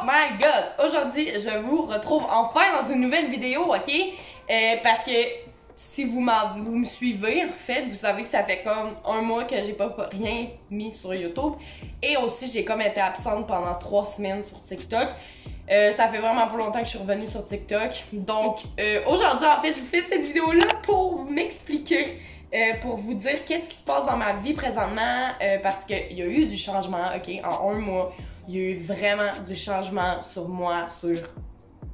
my god! Aujourd'hui, je vous retrouve enfin dans une nouvelle vidéo, ok? Parce que si vous me suivez, en fait, vous savez que ça fait comme un mois que j'ai pas rien mis sur YouTube. Et aussi, j'ai comme été absente pendant 3 semaines sur TikTok. Ça fait vraiment pas longtemps que je suis revenue sur TikTok. Donc, aujourd'hui, en fait, je vous fais cette vidéo-là pour m'expliquer. Pour vous dire qu'est-ce qui se passe dans ma vie présentement, parce qu'il y a eu du changement, ok, en un mois. Il y a eu vraiment du changement sur moi, sur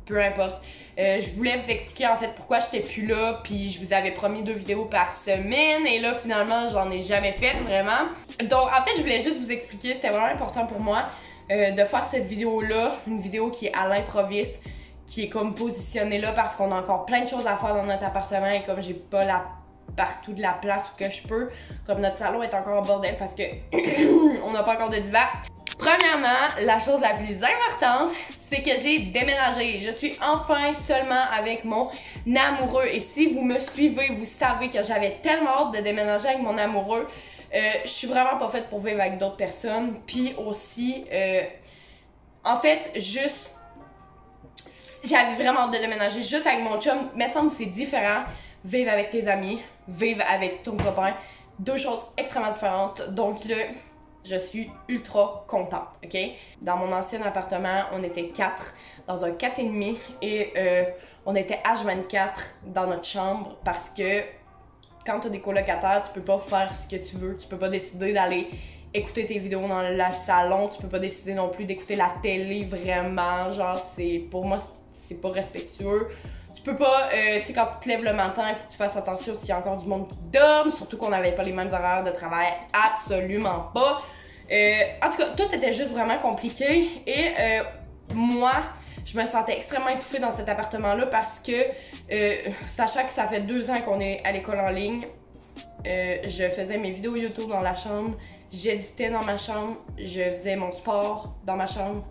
peu importe. Je voulais vous expliquer en fait pourquoi j'étais plus là, puis je vous avais promis 2 vidéos par semaine, et là finalement j'en ai jamais fait vraiment. Donc en fait je voulais juste vous expliquer, c'était vraiment important pour moi de faire cette vidéo-là, une vidéo qui est à l'improviste, qui est comme positionnée là parce qu'on a encore plein de choses à faire dans notre appartement et comme j'ai pas partout de la place où que je peux, comme notre salon est encore en bordel parce que on n'a pas encore de divan. Premièrement, la chose la plus importante, c'est que j'ai déménagé. Je suis enfin seulement avec mon amoureux. Et si vous me suivez, vous savez que j'avais tellement hâte de déménager avec mon amoureux. Je suis vraiment pas faite pour vivre avec d'autres personnes. Puis aussi, en fait, juste, j'avais vraiment hâte de déménager juste avec mon chum. Mais semble que c'est différent. Vivre avec tes amis, vivre avec ton copain. 2 choses extrêmement différentes. Donc là, je suis ultra contente, ok? Dans mon ancien appartement, on était 4 dans un 4,5 et on était H24 dans notre chambre parce que quand tu as des colocataires, tu peux pas faire ce que tu veux. Tu peux pas décider d'aller écouter tes vidéos dans le salon. Tu peux pas décider non plus d'écouter la télé vraiment. Genre, pour moi, c'est pas respectueux. Tu peux pas, tu sais, quand tu te lèves le matin, il faut que tu fasses attention s'il y a encore du monde qui dorme, surtout qu'on n'avait pas les mêmes horaires de travail, absolument pas. En tout cas, tout était juste vraiment compliqué et moi, je me sentais extrêmement étouffée dans cet appartement-là parce que, sachant que ça fait 2 ans qu'on est à l'école en ligne, je faisais mes vidéos YouTube dans la chambre, j'éditais dans ma chambre, je faisais mon sport dans ma chambre,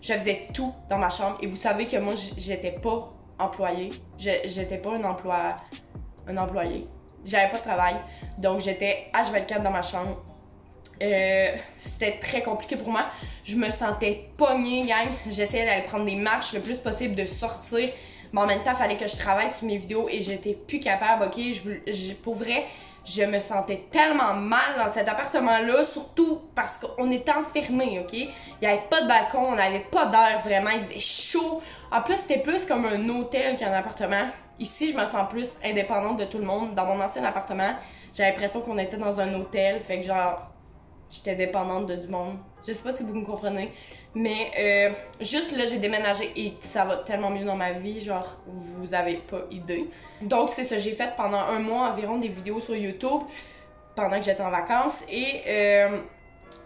je faisais tout dans ma chambre et vous savez que moi, j'étais pas employée, j'étais pas un employé, j'avais pas de travail, donc j'étais H24 dans ma chambre. C'était très compliqué pour moi. Je me sentais pognée, gang. J'essayais d'aller prendre des marches le plus possible, de sortir. Mais en même temps, il fallait que je travaille sur mes vidéos et j'étais plus capable, ok? Pour vrai, je me sentais tellement mal dans cet appartement-là, surtout parce qu'on était enfermés, ok? Il n'y avait pas de balcon, on n'avait pas d'air vraiment, il faisait chaud. En plus, c'était plus comme un hôtel qu'un appartement. Ici, je me sens plus indépendante de tout le monde. Dans mon ancien appartement, j'avais l'impression qu'on était dans un hôtel, fait que genre, j'étais dépendante de du monde. Je sais pas si vous me comprenez. Mais juste là, j'ai déménagé et ça va tellement mieux dans ma vie. Genre, vous avez pas idée. Donc, c'est ça. J'ai fait pendant un mois environ des vidéos sur YouTube pendant que j'étais en vacances. Et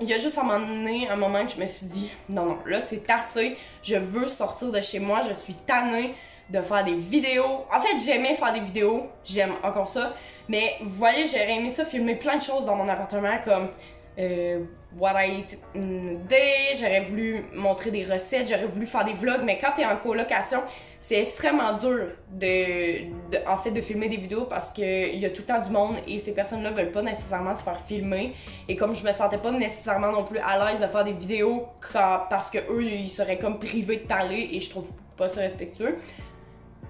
il y a juste à un moment que je me suis dit, non, là, c'est assez. Je veux sortir de chez moi. Je suis tannée de faire des vidéos. En fait, j'aimais faire des vidéos. J'aime encore ça. Mais vous voyez, j'aurais aimé ça filmer plein de choses dans mon appartement comme what I eat in a day, j'aurais voulu montrer des recettes, j'aurais voulu faire des vlogs, mais quand t'es en colocation, c'est extrêmement dur en fait de filmer des vidéos parce qu'il y a tout le temps du monde et ces personnes-là veulent pas nécessairement se faire filmer. Et comme je me sentais pas nécessairement non plus à l'aise de faire des vidéos parce que eux ils seraient comme privés de parler et je trouve pas ça respectueux.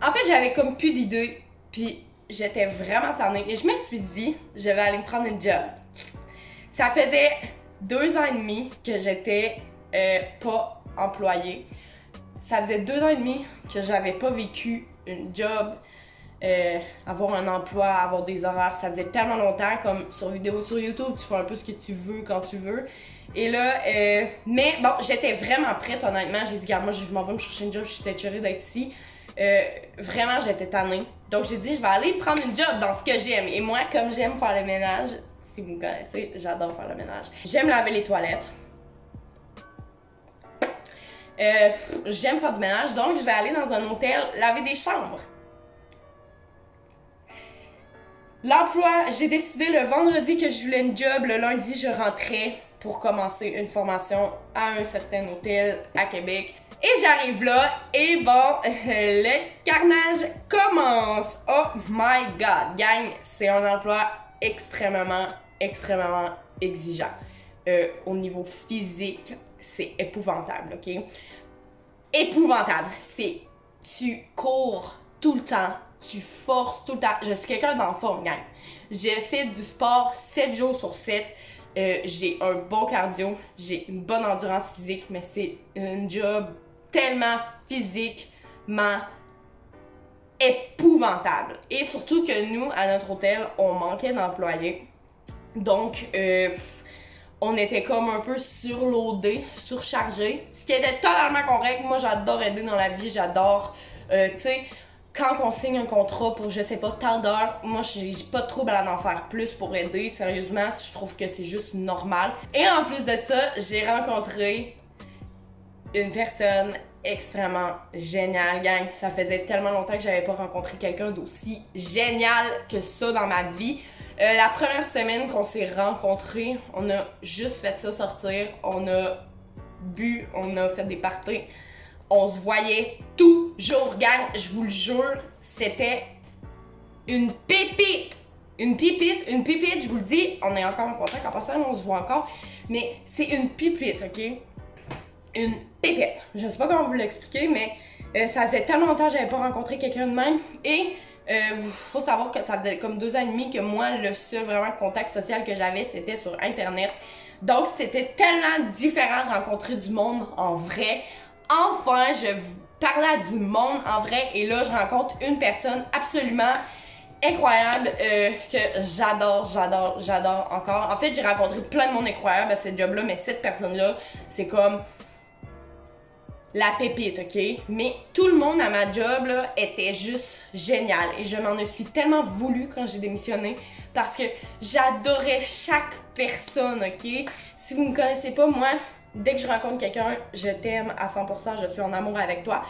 En fait, j'avais comme plus d'idées, puis j'étais vraiment tannée et je me suis dit, je vais aller me prendre une job. Ça faisait 2 ans et demi que j'étais pas employée. Ça faisait 2 ans et demi que j'avais pas vécu une job, avoir un emploi, avoir des horaires. Ça faisait tellement longtemps, comme sur YouTube, tu fais un peu ce que tu veux quand tu veux. Et là, mais bon, j'étais vraiment prête, honnêtement. J'ai dit, regarde, moi, je m'en vais me chercher une job, je suis écœurée d'être ici. Vraiment, j'étais tannée. Donc, j'ai dit, je vais aller prendre une job dans ce que j'aime. Et moi, comme j'aime faire le ménage, si vous me connaissez, j'adore faire le ménage. J'aime laver les toilettes. J'aime faire du ménage, donc je vais aller dans un hôtel laver des chambres. L'emploi, j'ai décidé le vendredi que je voulais une job, le lundi je rentrais pour commencer une formation à un certain hôtel à Québec. Et j'arrive là, et bon, le carnage commence. Oh my god, gang, c'est un emploi extrêmement exigeant. Au niveau physique, c'est épouvantable, ok? épouvantable. Tu cours tout le temps, tu forces tout le temps. Je suis quelqu'un d'en forme, gang. J'ai fait du sport 7 jours sur 7. J'ai un bon cardio, j'ai une bonne endurance physique, mais c'est un job tellement physiquement épouvantable. Et surtout que nous, à notre hôtel, on manquait d'employés. Donc, on était comme un peu surloadés, surchargés. Ce qui était totalement correct. Moi, j'adore aider dans la vie, j'adore, tu sais, quand on signe un contrat pour, je sais pas, tant d'heures, moi, j'ai pas de trouble à en faire plus pour aider. Sérieusement, je trouve que c'est juste normal. Et en plus de ça, j'ai rencontré une personne extrêmement géniale, gang. Ça faisait tellement longtemps que j'avais pas rencontré quelqu'un d'aussi génial que ça dans ma vie. La première semaine qu'on s'est rencontrés, on a juste fait ça sortir. On a bu, on a fait des parties. On se voyait toujours, gang. Je vous le jure, c'était une pépite. Une pépite, je vous le dis. On est encore en contact, en passant, on se voit encore. Mais c'est une pépite, ok? Une pépite. Je sais pas comment vous l'expliquer, mais ça faisait tellement longtemps que j'avais pas rencontré quelqu'un de même. Et faut savoir que ça faisait comme 2 ans et demi que moi, le seul vraiment contact social que j'avais, c'était sur Internet. Donc, c'était tellement différent de rencontrer du monde en vrai. Enfin, je parlais à du monde en vrai et là, je rencontre une personne absolument incroyable que j'adore encore. En fait, j'ai rencontré plein de monde incroyable à ce job-là, mais cette personne-là, c'est comme la pépite, ok? Mais tout le monde à ma job, là, était juste génial et je m'en suis tellement voulu quand j'ai démissionné parce que j'adorais chaque personne, ok? Si vous me connaissez pas, moi, dès que je rencontre quelqu'un, je t'aime à 100%, je suis en amour avec toi,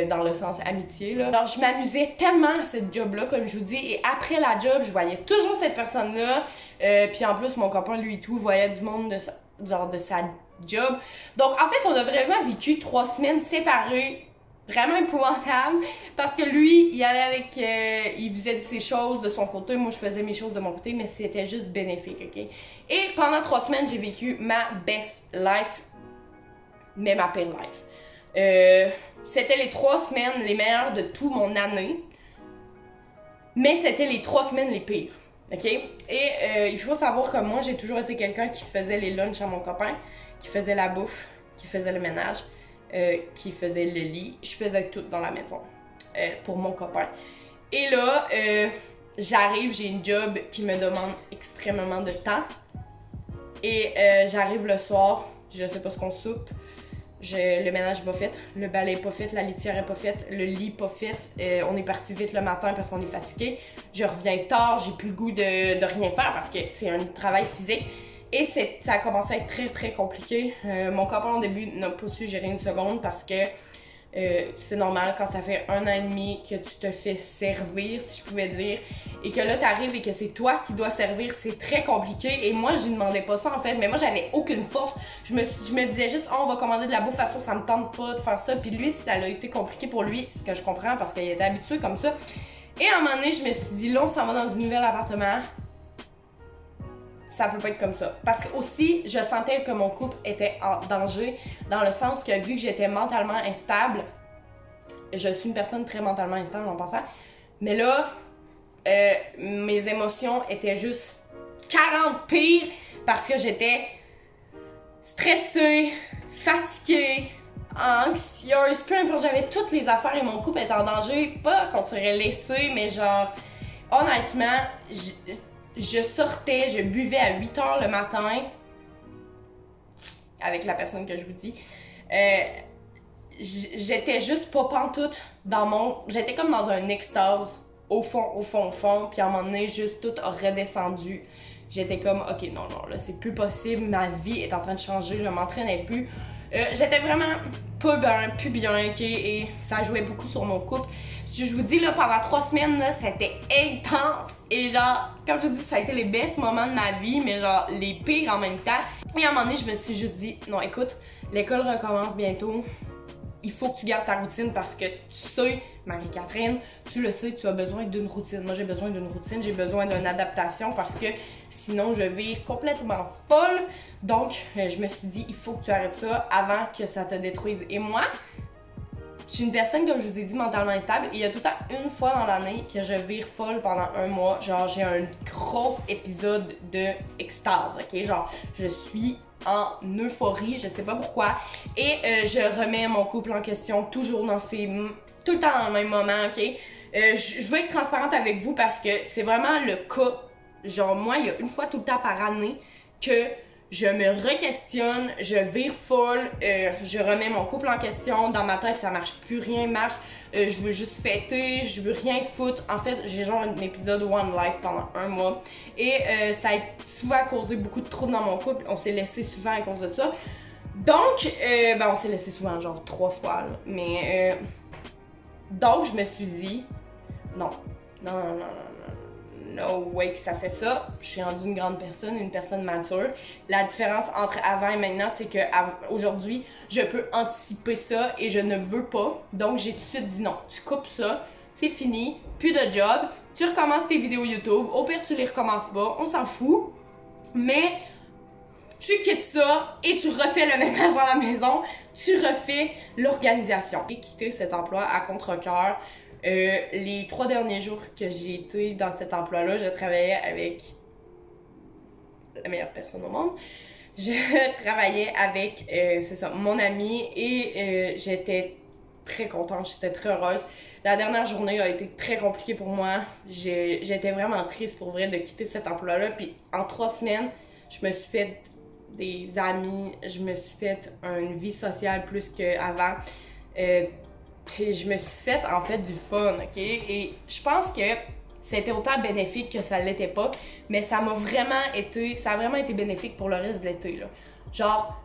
dans le sens amitié, là. Alors, je m'amusais tellement à cette job-là, comme je vous dis, et après la job, je voyais toujours cette personne-là, puis en plus, mon copain, lui et tout, voyait du monde de sa job. Donc, en fait, on a vraiment vécu 3 semaines séparées, vraiment épouvantable, parce que lui, il allait avec, il faisait ses choses de son côté, moi je faisais mes choses de mon côté, mais c'était juste bénéfique, ok? Et pendant 3 semaines, j'ai vécu ma best life, mais ma pire life. C'était les 3 semaines les meilleures de toute mon année, mais c'était les 3 semaines les pires, ok? Et il faut savoir que moi, j'ai toujours été quelqu'un qui faisait les lunchs à mon copain, qui faisait la bouffe, qui faisait le ménage, qui faisait le lit. Je faisais tout dans la maison pour mon copain. Et là, j'arrive, j'ai une job qui me demande extrêmement de temps. Et j'arrive le soir, je sais pas ce qu'on soupe. Le ménage est pas fait, le balai est pas fait, la litière est pas faite, le lit pas fait. On est parti vite le matin parce qu'on est fatigué. Je reviens tard, j'ai plus le goût de rien faire parce que c'est un travail physique. Et ça a commencé à être très très compliqué. Mon copain au début n'a pas su gérer une seconde parce que c'est normal quand ça fait 1 an et demi que tu te fais servir, si je pouvais dire, et que là t'arrives et que c'est toi qui dois servir, c'est très compliqué. Et moi, je lui demandais pas ça en fait, mais moi j'avais aucune force. Je me disais juste, oh, on va commander de la bouffe à ça, ça me tente pas de faire ça. Puis lui, ça a été compliqué pour lui, ce que je comprends parce qu'il était habitué comme ça. Et à un moment donné, je me suis dit, là, on s'en va dans un nouvel appartement. Ça peut pas être comme ça. Parce que aussi, je sentais que mon couple était en danger, dans le sens que vu que j'étais mentalement instable, je suis une personne très mentalement instable en passant, mais là, mes émotions étaient juste 40 pires parce que j'étais stressée, fatiguée, anxieuse, peu importe, j'avais toutes les affaires et mon couple était en danger. Pas qu'on serait laissé, mais genre, honnêtement, je sortais, je buvais à 8h le matin avec la personne que je vous dis. J'étais juste pas pantoute dans mon... J'étais comme dans un extase au fond. Puis à un moment donné, juste tout a redescendu. J'étais comme, ok, non, là, c'est plus possible. Ma vie est en train de changer. Je m'entraînais plus. J'étais vraiment plus bien, ok? Et ça jouait beaucoup sur mon couple. Je vous dis, là, pendant 3 semaines, là, c'était intense. Et genre, comme je vous dis, ça a été les best moments de ma vie, mais genre, les pires en même temps. Et à un moment donné, je me suis juste dit, non, écoute, l'école recommence bientôt. Il faut que tu gardes ta routine parce que tu sais, Marie-Catherine, tu le sais, tu as besoin d'une routine. Moi, j'ai besoin d'une routine, j'ai besoin d'une adaptation parce que sinon, je vire complètement folle. Donc, je me suis dit, il faut que tu arrêtes ça avant que ça te détruise. Et moi, Je suis une personne, comme je vous ai dit, mentalement instable. Et il y a tout le temps une fois dans l'année que je vire folle pendant un mois. Genre, j'ai un gros épisode de extase, ok? Genre, je suis en euphorie, je sais pas pourquoi. Et je remets mon couple en question toujours tout le temps dans le même moment, ok? Je veux être transparente avec vous parce que c'est vraiment le cas. Genre, moi, il y a une fois tout le temps par année que je me re-questionne, je vire folle, je remets mon couple en question. Dans ma tête, ça marche plus, rien marche. Je veux juste fêter, je veux rien foutre. En fait, j'ai genre un épisode One Life pendant un mois. Et ça a souvent causé beaucoup de troubles dans mon couple. On s'est laissé souvent à cause de ça. Donc, on s'est laissé souvent, genre 3 fois. Là. Mais, donc, je me suis dit, non, no way que ça fait ça. Je suis rendue une grande personne, une personne mature. La différence entre avant et maintenant, c'est que aujourd'hui, je peux anticiper ça et je ne veux pas. Donc, j'ai tout de suite dit non. Tu coupes ça, c'est fini, plus de job. Tu recommences tes vidéos YouTube. Au pire, tu les recommences pas, on s'en fout. Mais tu quittes ça et tu refais le ménage dans la maison. Tu refais l'organisation. J'ai quitté cet emploi à contre-cœur. Les 3 derniers jours que j'ai été dans cet emploi-là, je travaillais avec la meilleure personne au monde. Je travaillais avec, c'est ça, mon ami et j'étais très contente, j'étais très heureuse. La dernière journée a été très compliquée pour moi. J'étais vraiment triste pour vrai de quitter cet emploi-là. Puis en 3 semaines, je me suis fait des amis, je me suis fait une vie sociale plus qu'avant. Puis je me suis fait en fait du fun, ok? Et je pense que c'était autant bénéfique que ça l'était pas, mais ça a vraiment été bénéfique pour le reste de l'été, là. Genre,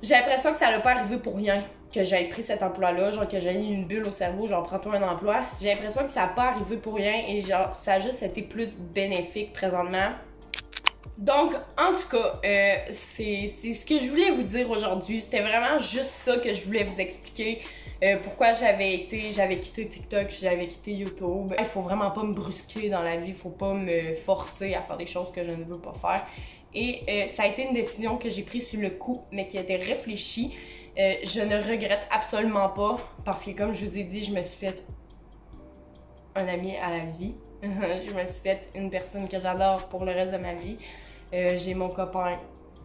j'ai l'impression que ça n'a pas arrivé pour rien que j'aie pris cet emploi-là, genre que j'ai eu une bulle au cerveau, genre prends-toi un emploi. J'ai l'impression que ça n'a pas arrivé pour rien et genre, ça a juste été plus bénéfique présentement. Donc, en tout cas, c'est ce que je voulais vous dire aujourd'hui. C'était vraiment juste ça que je voulais vous expliquer. Pourquoi j'avais quitté TikTok, j'avais quitté YouTube. Il faut vraiment pas me brusquer dans la vie, faut pas me forcer à faire des choses que je ne veux pas faire. Et ça a été une décision que j'ai prise sur le coup, mais qui a été réfléchie. Je ne regrette absolument pas, parce que comme je vous ai dit, je me suis fait un ami à la vie. Je me suis fait une personne que j'adore pour le reste de ma vie. J'ai mon copain,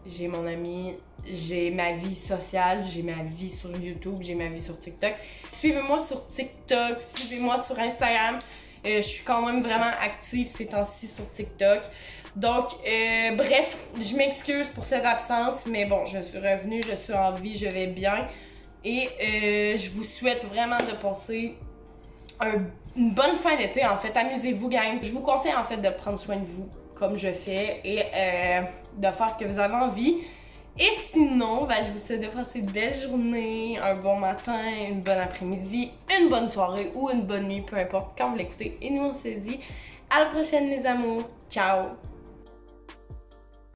j'ai mon ami, j'ai ma vie sociale, j'ai ma vie sur YouTube, j'ai ma vie sur TikTok. Suivez-moi sur TikTok, suivez-moi sur Instagram. Je suis quand même vraiment active ces temps-ci sur TikTok. Donc, bref, je m'excuse pour cette absence, mais bon, je suis revenue, je suis en vie, je vais bien. Et je vous souhaite vraiment de passer une bonne fin d'été, en fait. Amusez-vous, gang. Je vous conseille, en fait, de prendre soin de vous, comme je fais, et de faire ce que vous avez envie. Et sinon, je vous souhaite de passer une belle journée, un bon matin, une bonne après-midi, une bonne soirée ou une bonne nuit, peu importe quand vous l'écoutez. Et nous, on se dit à la prochaine, les amours. Ciao!